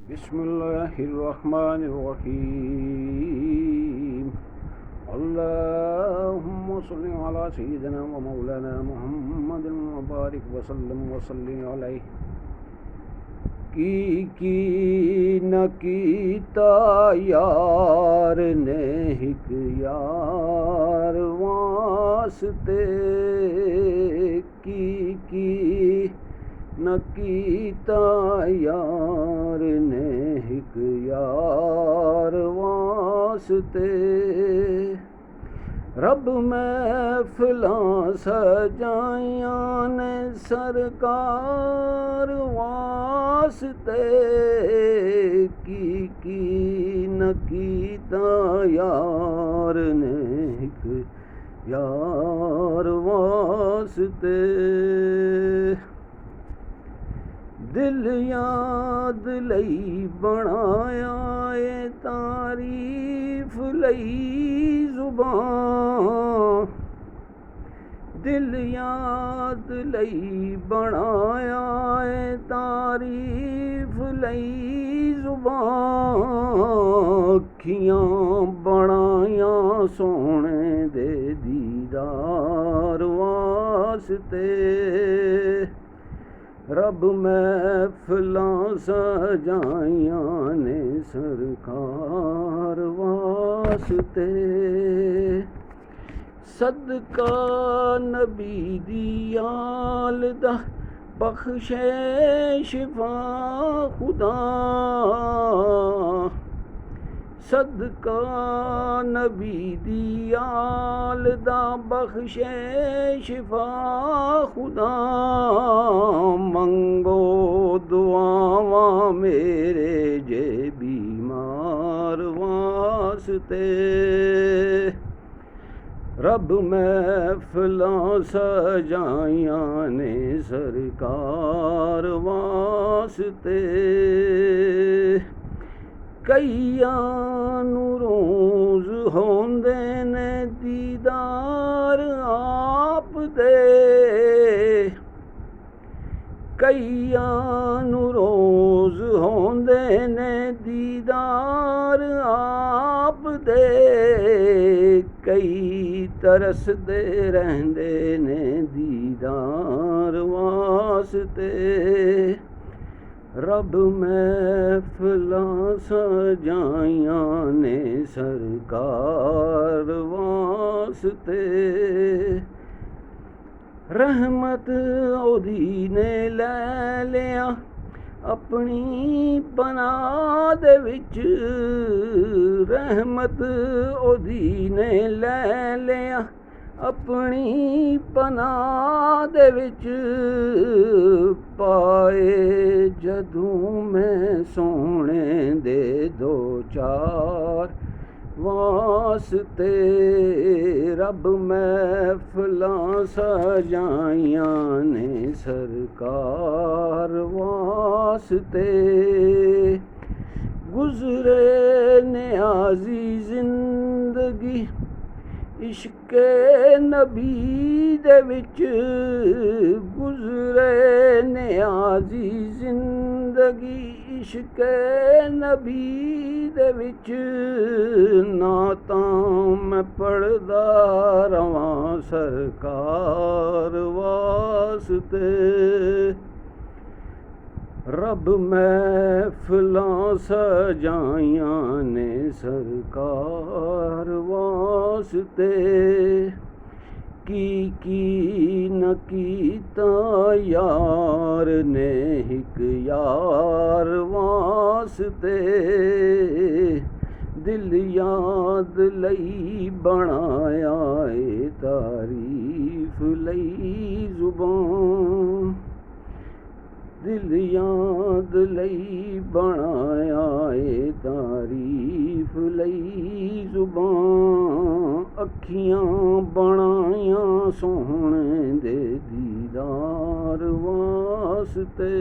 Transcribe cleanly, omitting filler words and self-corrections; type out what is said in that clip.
बिस्मिल्लाहिर्रहमानिर्रहीम। अल्लाहुम्मा सल्लि अला सय्यिदिना व मौलाना मुहम्मदिन व बारिक वसल्लम वसल्लिम अलैहि। की न कीता यार ने हिक यार वास्ते, की न कीता यार ने हिक यार वास्ते। रब महफिलां सजाइयां ने सरकार वास्ते, की न कीता यार ने हिक यार वास्ते। दिल याद लई बनाया ए तारीफ लई जुबान, दिल याद लई बनाया ए तारीफ लई जुबान। अखियां बनाया सोने दे दीदार वास्ते, रब महफिलां सजाइयां ने सरकार वास्ते। सदका नबी दी आल दा बख्शे शिफा खुदा, सदका नबी दी आल दा बख्शे शिफा खुदा। मंगो दुआवां मेरे जे बीमार वास्ते, रब महफिलां सजाइयां ने सरकार वास्ते। कईयां नूं रोज़ होंदे ने दीदार आप दे, कईयां नूं रोज़ होंदे ने दीदार आप दे। कई तरसदे रहंदे ने दीदार वास्ते, रब महफिलां सजाइयां ने सरकार वास्ते। रहमत ओदी ने लै लिया अपनी पनाह दे विच, रहमत ओदी ने लै लिया अपनी पनाह दे विच। पाए जदूं मैं सोने दे दो चार वास्ते, रब महफिलां सजाइयां ने सरकार वास्ते। गुज़रे नियाज़ी जिंदगी इश्क़े नबी दे विच, गुज़रे नियाज़ी जिंदगी इश्क़े नबी दे विच। नातां मैं पढ़दा रवां सरकार वास्ते, रब महफिलां सजाइयां ने सरकार वास्ते। की न कीता यार ने हिक यार वास्ते, दिल याद लई बनाया ए तारीफ लई जुबान, दिल याद लई बनाया ए तारीफ लई जुबान। अखियां बनाया सोने दे दीदार वास्ते।